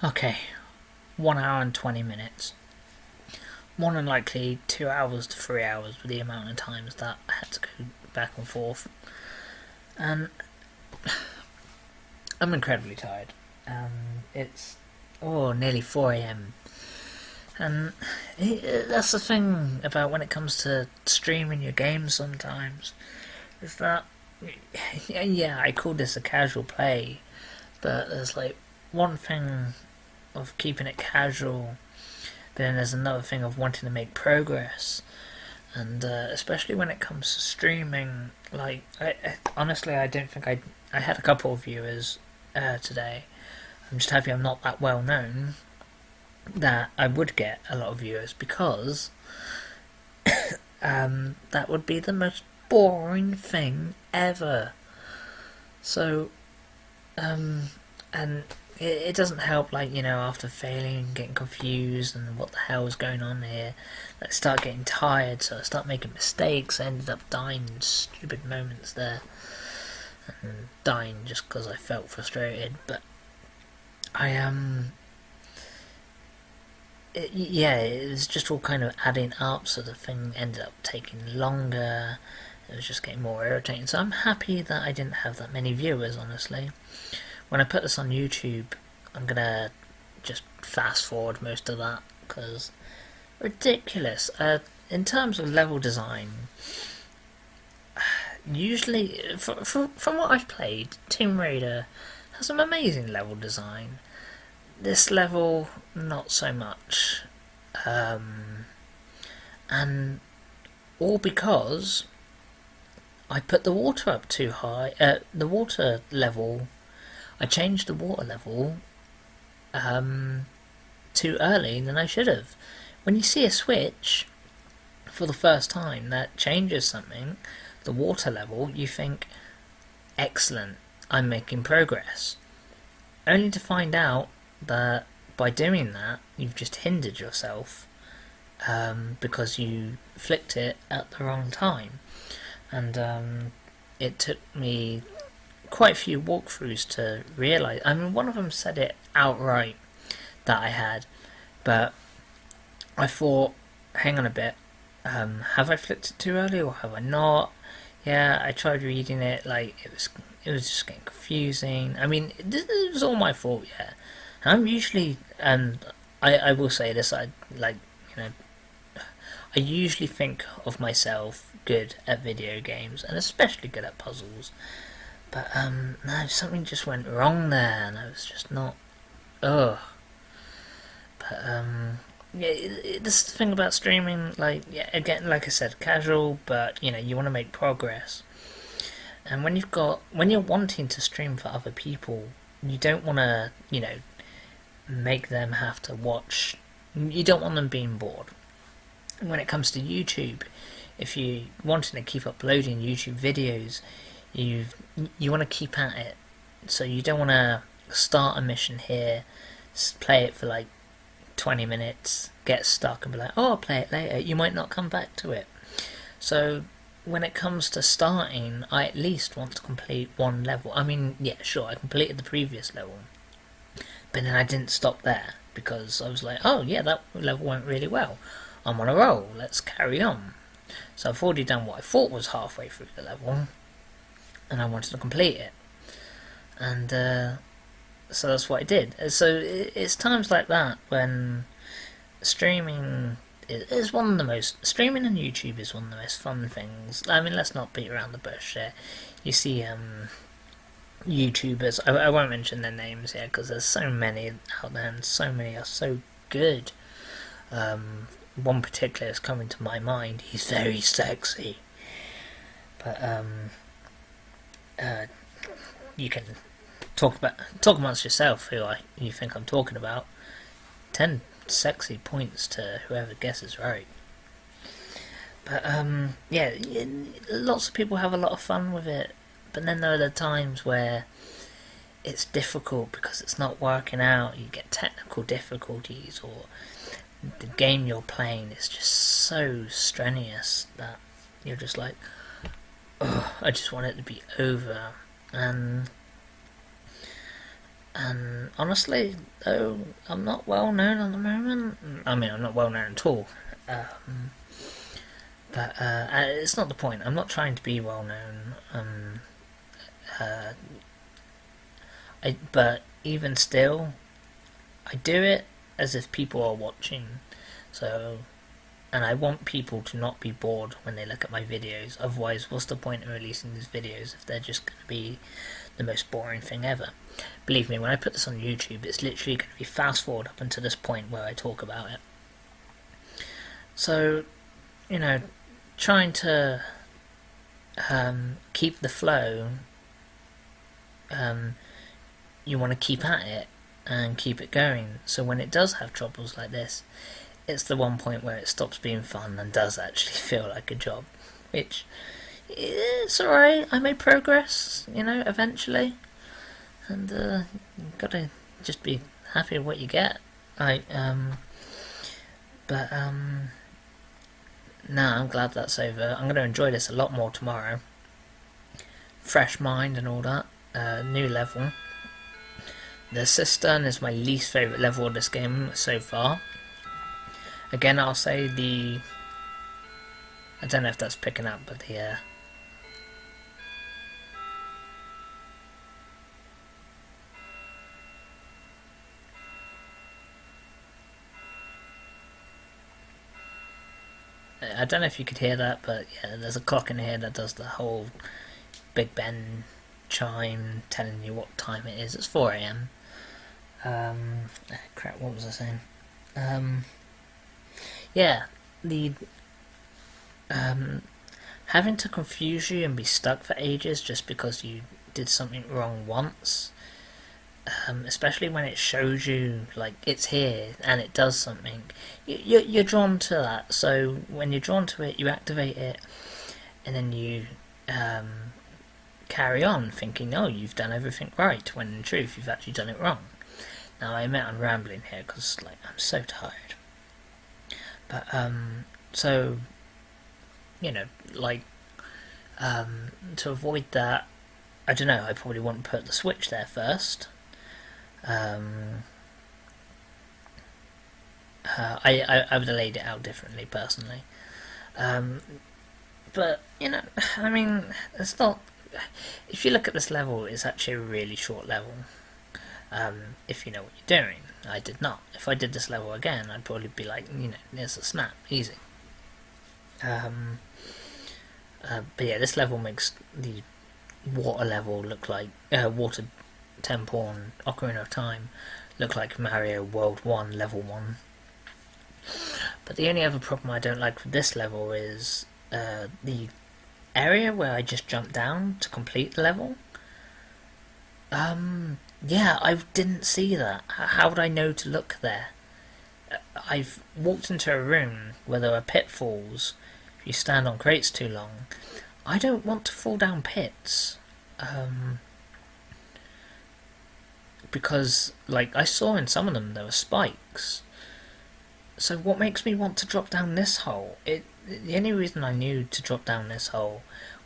Okay, 1 hour and 20 minutes. More than likely 2 hours to 3 hours with the amount of times that I had to go back and forth. And I'm incredibly tired. It's nearly 4 a.m. And that's the thing about when it comes to streaming your games sometimes, is that, yeah, I call this a casual play, but there's like one thing of keeping it casual, then there's another thing of wanting to make progress. And especially when it comes to streaming, like, honestly, I don't think I had a couple of viewers today. I'm just happy I'm not that well known that I would get a lot of viewers, because that would be the most boring thing ever. So, and it doesn't help, like, after failing, getting confused and what the hell is going on here. I start getting tired, so I start making mistakes. I ended up dying in stupid moments there, and dying just because I felt frustrated. But I it was just all kind of adding up, so the thing ended up taking longer. It was just getting more irritating. So I'm happy that I didn't have that many viewers, honestly. When I put this on YouTube, I'm gonna just fast forward most of that, because ridiculous. In terms of level design, usually, from what I've played, Tomb Raider has some amazing level design. This level, not so much. And all because I put the water up too high. The water level, I changed the water level too early than I should have. When you see a switch for the first time that changes something, the water level, you think, excellent, I'm making progress. Only to find out that by doing that, you've just hindered yourself, because you flicked it at the wrong time. And it took me quite a few walkthroughs to realise. I mean, one of them said it outright that I had, but I thought, hang on a bit, have I flicked it too early or have I not? Yeah, I tried reading it, like, it was just getting confusing. I mean, it was all my fault, yeah. And I'm usually, and I will say this, I usually think of myself good at video games, and especially good at puzzles. But no, something just went wrong there, and I was just not. Ugh. But yeah, this is the thing about streaming. Like, yeah, again, like I said, casual, but you want to make progress. And when you're wanting to stream for other people, you don't want to, make them have to watch. You don't want them being bored. When it comes to YouTube, if you wanting to keep uploading YouTube videos, you want to keep at it. So you don't want to start a mission here, play it for like 20 minutes, get stuck and be like, oh, I'll play it later. You might not come back to it. So when it comes to starting, I at least want to complete one level. I mean, yeah, sure, I completed the previous level, but then I didn't stop there because I was like, oh yeah, that level went really well. I'm on a roll, let's carry on. So I've already done what I thought was halfway through the level, and I wanted to complete it. And so that's what I did. So it's times like that when streaming is one of the most... Streaming on YouTube is one of the most fun things. I mean, let's not beat around the bush here. You see YouTubers, I won't mention their names here because there's so many out there and so many are so good. One particular is coming to my mind. He's very sexy. But you can talk amongst yourself who you think I'm talking about. 10 sexy points to whoever guesses right. But yeah, lots of people have a lot of fun with it. But then there are the times where it's difficult because it's not working out. You get technical difficulties, or the game you're playing is just so strenuous that you're just like, oh, I just want it to be over. And honestly, though, I'm not well known at the moment. I mean, I'm not well known at all. But it's not the point. I'm not trying to be well known. But even still, I do it as if people are watching. So, and I want people to not be bored when they look at my videos. Otherwise, what's the point of releasing these videos if they're just going to be the most boring thing ever? Believe me, when I put this on YouTube, it's literally going to be fast forward up until this point where I talk about it. So, you know, trying to keep the flow, you want to keep at it and keep it going. So when it does have troubles like this, it's the one point where it stops being fun and does actually feel like a job. Which, it's alright, I made progress, you know, eventually. And you've got to just be happy with what you get. No, I'm glad that's over. I'm going to enjoy this a lot more tomorrow. Fresh mind and all that. New level. The cistern is my least favourite level of this game so far. Again, I'll say I don't know if that's picking up, but I don't know if you could hear that, but yeah, there's a clock in here that does the whole Big Ben chime telling you what time it is. It's 4 AM. Crap, what was I saying? Yeah, the having to confuse you and be stuck for ages just because you did something wrong once, especially when it shows you like it's here and it does something, you're drawn to that. So when you're drawn to it, you activate it, and then you carry on thinking, oh, you've done everything right, when in truth you've actually done it wrong. Now I admit I'm rambling here because like I'm so tired. But so you know, like to avoid that, I don't know, I probably wouldn't put the switch there first. I would have laid it out differently personally. But you know, I mean, it's not. If you look at this level, it's actually a really short level. If you know what you're doing. I did not. If I did this level again, I'd probably be like, you know, there's a snap, easy. But yeah, this level makes the water level look like water temple and Ocarina of Time look like Mario World 1 level 1. But the only other problem I don't like with this level is the area where I just jumped down to complete the level. Yeah, I didn't see that. How would I know to look there? I've walked into a room where there are pitfalls if you stand on crates too long. I don't want to fall down pits. Because, like, I saw in some of them there were spikes. So what makes me want to drop down this hole? the only reason I knew to drop down this hole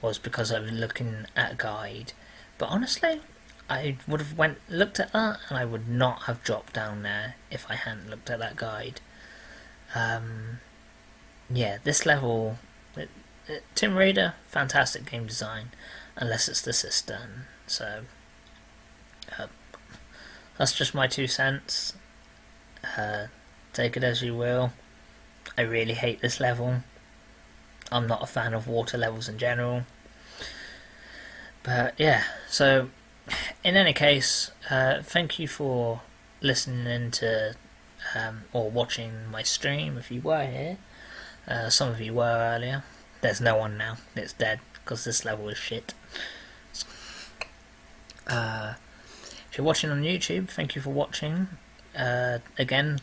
was because I was looking at a guide. But honestly, I would have looked at that, and I would not have dropped down there if I hadn't looked at that guide. Yeah, this level, Tomb Raider, fantastic game design, unless it's the system. So uh, that's just my 2 cents. Take it as you will. I really hate this level. I'm not a fan of water levels in general. But yeah, so in any case, thank you for listening to or watching my stream if you were here. Some of you were earlier. There's no one now. It's dead because this level is shit. If you're watching on YouTube, thank you for watching. Again,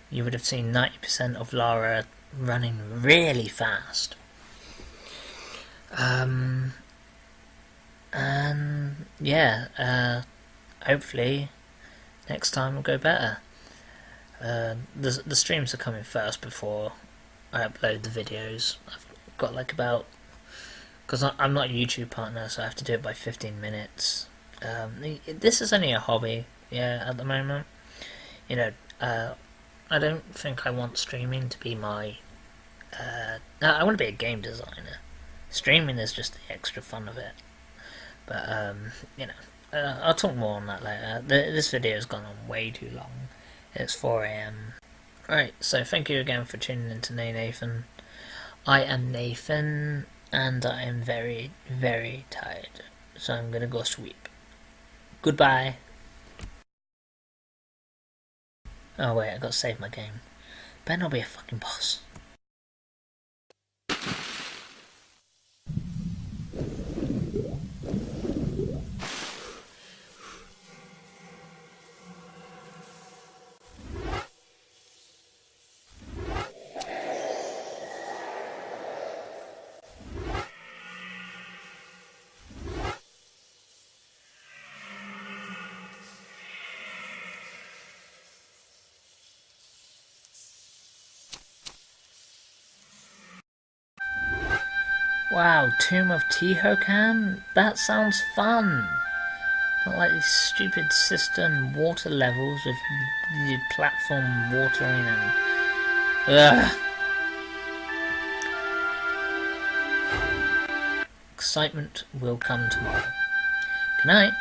you would have seen 90% of Lara running really fast. And yeah, hopefully next time will go better. The streams are coming first before I upload the videos. I've got like about, because I'm not a YouTube partner, so I have to do it by 15 minutes. This is only a hobby, yeah, at the moment. You know, I don't think I want streaming to be my. No, I want to be a game designer. Streaming is just the extra fun of it. But you know, I'll talk more on that later. This video has gone on way too long. It's 4 AM. Right, so thank you again for tuning into NayNayfin. I am Nayfin, and I am very, very tired. So I'm gonna go sleep. Goodbye. Oh wait, I gotta save my game. Better not be a fucking boss. Wow, Tomb of Tehocan? That sounds fun! Not like these stupid cistern water levels with the platform watering and. Ugh! Excitement will come tomorrow. Good night.